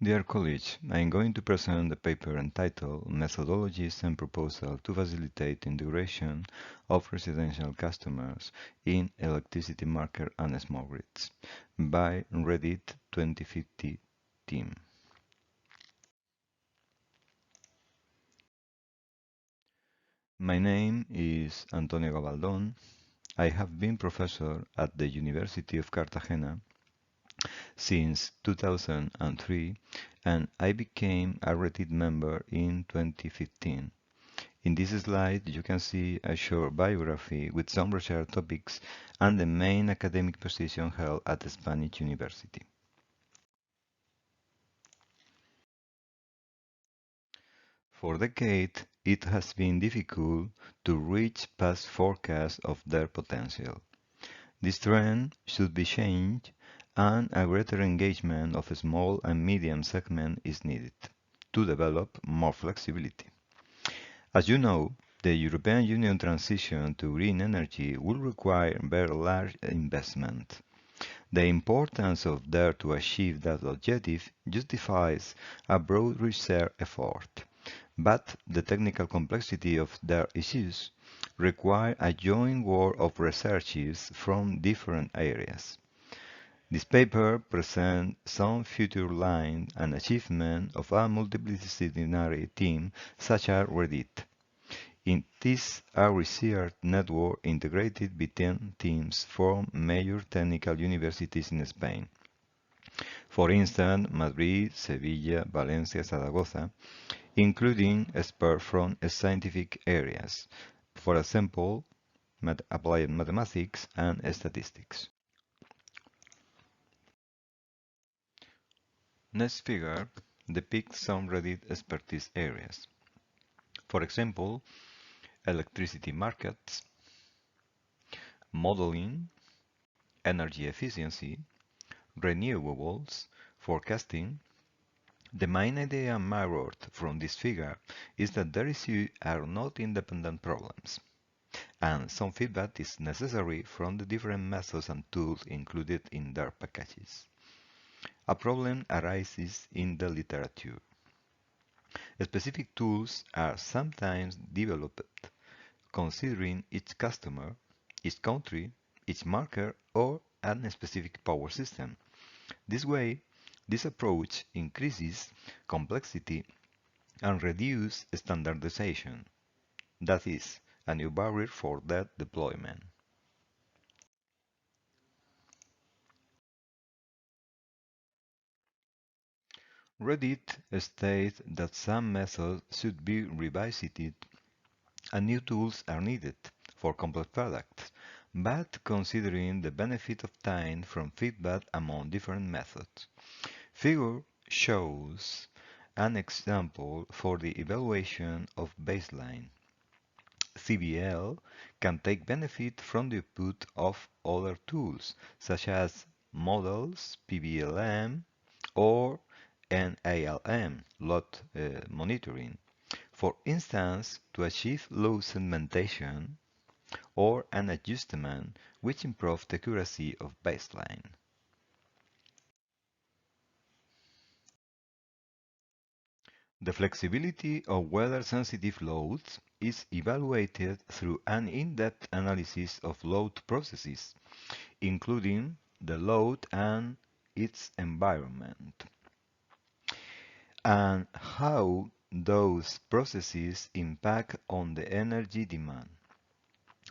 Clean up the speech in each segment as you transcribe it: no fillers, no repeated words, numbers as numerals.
Dear colleagues, I am going to present the paper entitled Methodologies and Proposal to Facilitate Integration of Residential Customers in Electricity Market and Smart Grids by REDYD2050 team. My name is Antonio Gabaldón. I have been professor at the University of Cartagena since 2003 and I became a REDYD member in 2015. In this slide, you can see a short biography with some research topics and the main academic position held at the Spanish University. For decades, it has been difficult to reach past forecasts of their potential. This trend should be changed, and a greater engagement of a small and medium segment is needed to develop more flexibility. As you know, the European Union transition to green energy will require very large investment. The importance of there to achieve that objective justifies a broad research effort, but the technical complexity of their issues require a joint work of researchers from different areas. This paper presents some future lines and achievements of a multidisciplinary team such as REDYD. It is a research network integrated between teams from major technical universities in Spain. For instance, Madrid, Sevilla, Valencia, Zaragoza, including experts from scientific areas, for example, applied mathematics and statistics. Next figure depicts some REDYD expertise areas. For example, electricity markets, modeling, energy efficiency, renewables, forecasting. The main idea mirrored from this figure is that their issues are not independent problems, and some feedback is necessary from the different methods and tools included in their packages. A problem arises in the literature. Specific tools are sometimes developed considering each customer, each country, each market, or a specific power system. This way, this approach increases complexity and reduces standardization, that is, a new barrier for that deployment. REDYD states that some methods should be revisited and new tools are needed for complex products, but considering the benefit of time from feedback among different methods. Figure shows an example for the evaluation of baseline. CBL can take benefit from the output of other tools, such as models, PBLM, or NALM, load monitoring. For instance, to achieve low segmentation or an adjustment which improves the accuracy of baseline. The flexibility of weather-sensitive loads is evaluated through an in-depth analysis of load processes, including the load and its environment, and how those processes impact on the energy demand.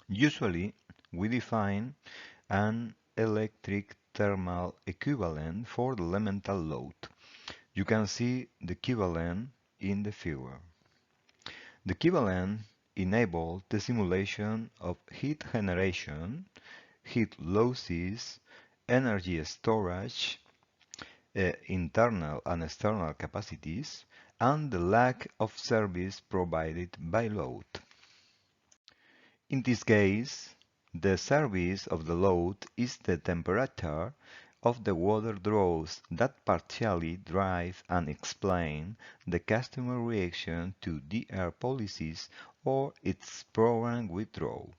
Usually, we define an electric thermal equivalent for the elemental load. You can see the equivalent in the figure. The equivalent enables the simulation of heat generation, heat losses, energy storage, internal and external capacities, and the lack of service provided by load. In this case, the service of the load is the temperature of the water draws that partially drive and explain the customer reaction to DR policies or its program withdrawal.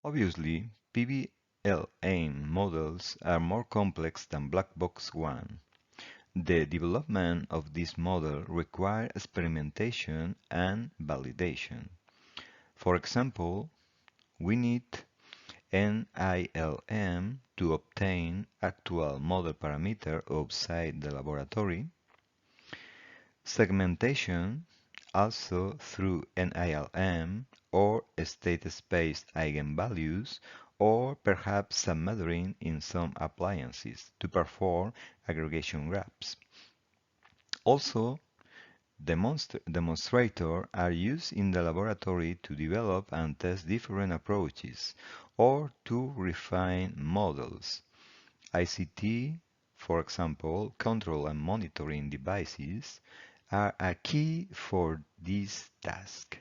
Obviously, PV PBLM models are more complex than black box one. The development of this model requires experimentation and validation. For example, we need NILM to obtain actual model parameter outside the laboratory, segmentation also through NILM or state space eigenvalues, or perhaps submetering in some appliances to perform aggregation graphs. Also, demonstrators are used in the laboratory to develop and test different approaches or to refine models. ICT, for example, control and monitoring devices, are a key for this task.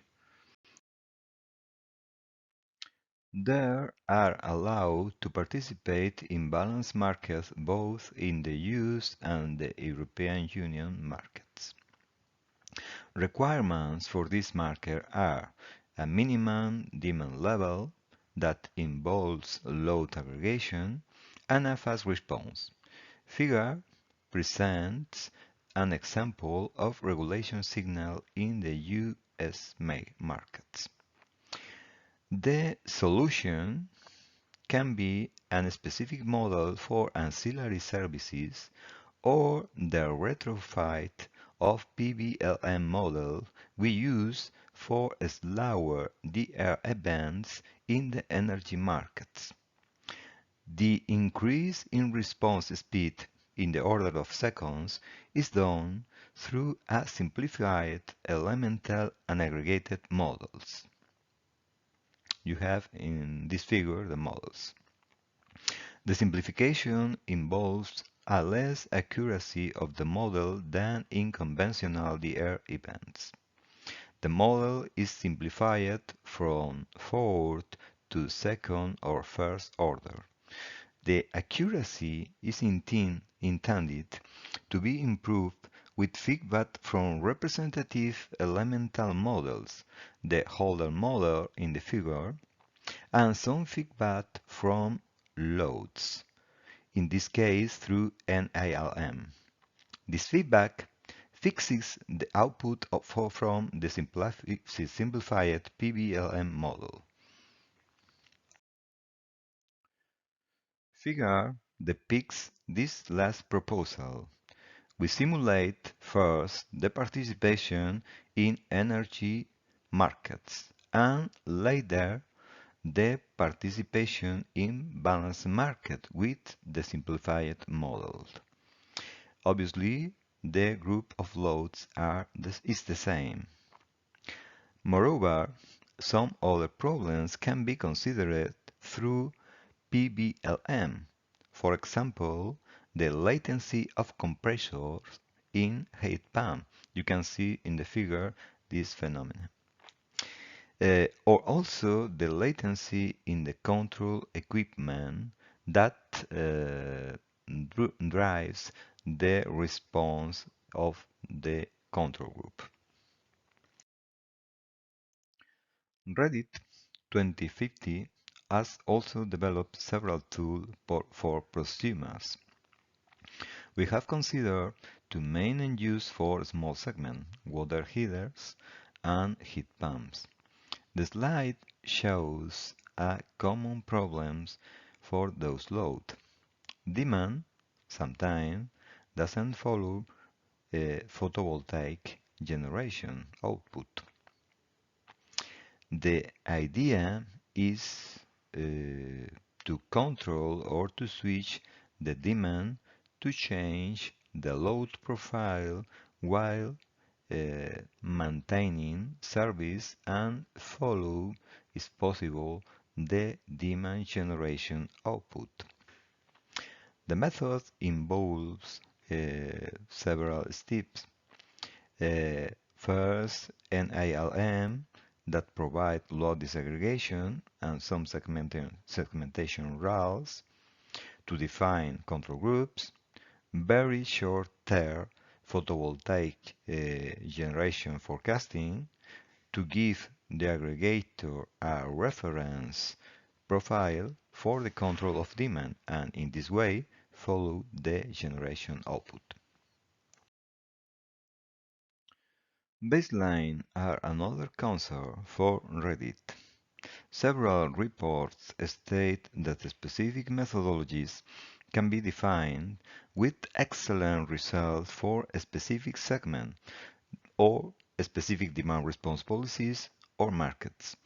They are allowed to participate in balanced markets both in the US and the European Union markets. Requirements for this market are a minimum demand level that involves load aggregation and a fast response. Figure presents an example of regulation signal in the US markets. The solution can be a specific model for ancillary services or the retrofit of PBLM model we use for slower DR events in the energy markets. The increase in response speed in the order of seconds is done through a simplified elemental and aggregated models. You have in this figure the models. The simplification involves a less accuracy of the model than in conventional DR events. The model is simplified from fourth to second or first order. The accuracy is intended to be improved with feedback from representative elemental models, the Holder model in the figure, and some feedback from loads, in this case through NILM. This feedback fixes the output from the simplified PBLM model. Figure depicts this last proposal. We simulate first the participation in energy markets and later the participation in balanced market with the simplified model. Obviously, the group of loads is the same. Moreover, some other problems can be considered through PBLM. For example, the latency of compressors in heat pump. You can see in the figure this phenomenon. Or also the latency in the control equipment that drives the response of the control group. REDYD 2050 has also developed several tools for prosumers. We have considered two main end use for small segment, water heaters and heat pumps. The slide shows common problems for those loads. Demand sometimes doesn't follow photovoltaic generation output. The idea is to control or to switch the demand to change the load profile while maintaining service and follow, if possible, the demand generation output. The method involves several steps. First, NILM that provide load disaggregation and some segmentation rules to define control groups, very short-term photovoltaic generation forecasting to give the aggregator a reference profile for the control of demand and in this way follow the generation output. Baseline are another concern for REDYD. Several reports state that specific methodologies can be defined with excellent results for a specific segment or specific demand response policies or markets,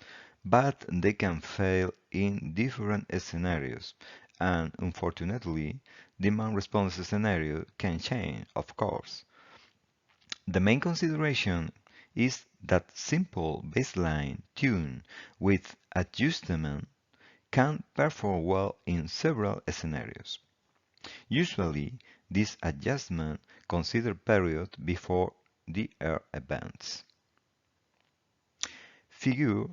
but they can fail in different scenarios, and unfortunately, demand response scenario can change, of course. The main consideration is that simple baseline tune with adjustment can perform well in several scenarios. Usually, this adjustment consider period before the air events. Figure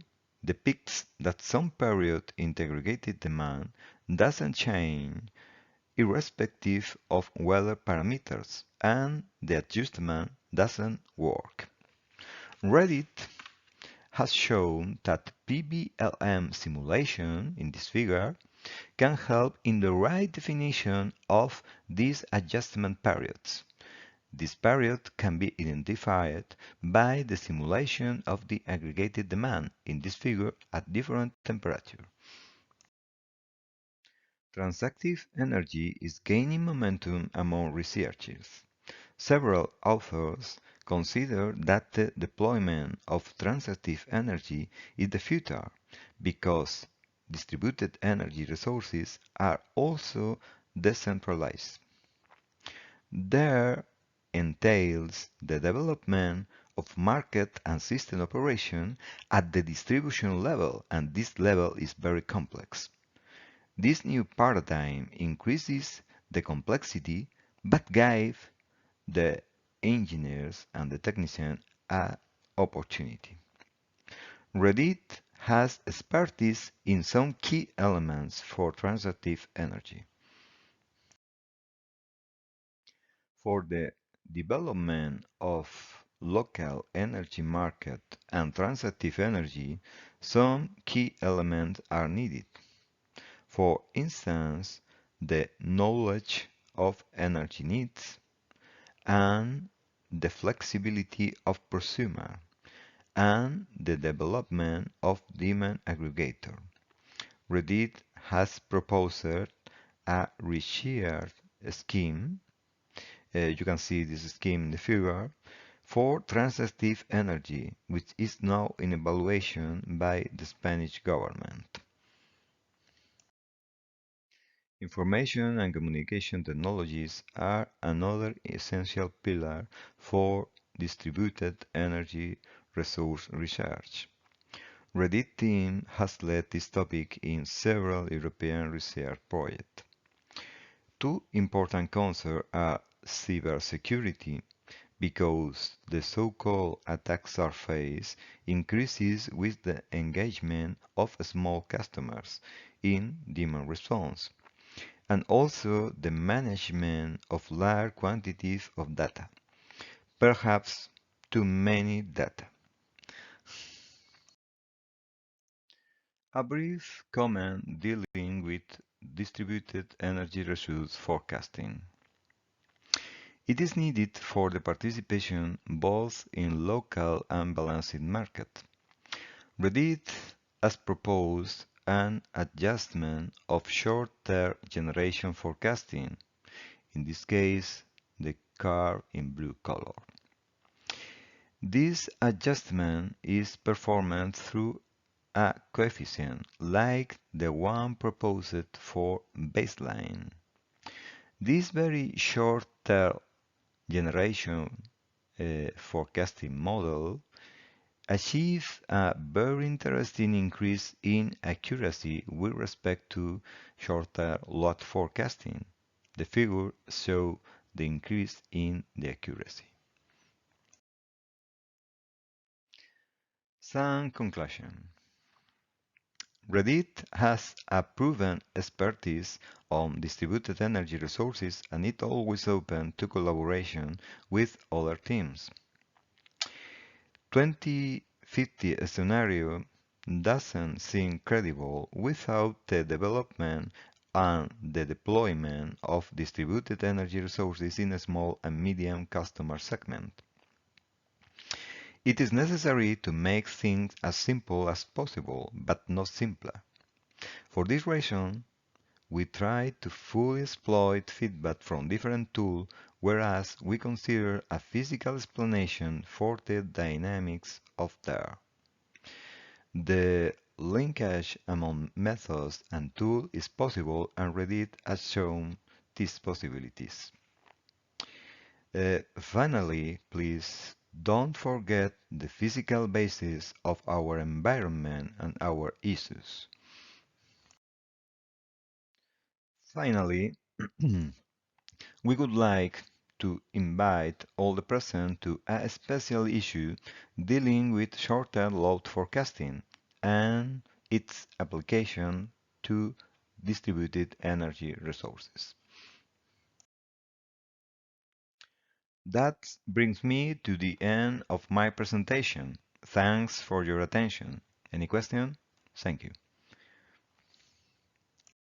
depicts that some period integrated demand doesn't change irrespective of weather parameters and the adjustment doesn't work. REDYD has shown that PBLM simulation in this figure can help in the right definition of these adjustment periods. This period can be identified by the simulation of the aggregated demand in this figure at different temperature. Transactive energy is gaining momentum among researchers. Several authors consider that the deployment of transactive energy is the future because distributed energy resources are also decentralized. There entails the development of market and system operation at the distribution level, and this level is very complex. This new paradigm increases the complexity but gives the engineers and the technicians an opportunity. REDYD has expertise in some key elements for transactive energy. For the development of local energy market and transactive energy, some key elements are needed. For instance, the knowledge of energy needs and the flexibility of prosumer and the development of demand aggregator. REDYD has proposed a research scheme. You can see this scheme in the figure for transactive energy, which is now in evaluation by the Spanish government. Information and communication technologies are another essential pillar for distributed energy resource research. REDYD team has led this topic in several European research projects. Two important concerns are cybersecurity, because the so-called attack surface increases with the engagement of small customers in demand response, and also the management of large quantities of data, perhaps too many data. A brief comment dealing with distributed energy resource forecasting. It is needed for the participation both in local and balanced market. REDYD has proposed an adjustment of short-term generation forecasting, in this case the curve in blue color. This adjustment is performed through a coefficient like the one proposed for baseline. This very short-term generation forecasting model achieves a very interesting increase in accuracy with respect to shorter lot forecasting. The figure shows the increase in the accuracy. Some conclusion. REDYD has a proven expertise on distributed energy resources and it always open to collaboration with other teams. 2050 scenario doesn't seem credible without the development and the deployment of distributed energy resources in a small and medium customer segment. It is necessary to make things as simple as possible, but not simpler. For this reason, we try to fully exploit feedback from different tools, whereas we consider a physical explanation for the dynamics of there. The linkage among methods and tools is possible, and REDYD has shown these possibilities. Finally, please don't forget the physical basis of our environment and our issues. Finally, we would like to invite all the present to a special issue dealing with short-term load forecasting and its application to distributed energy resources. That brings me to the end of my presentation. Thanks for your attention. Any question? Thank you.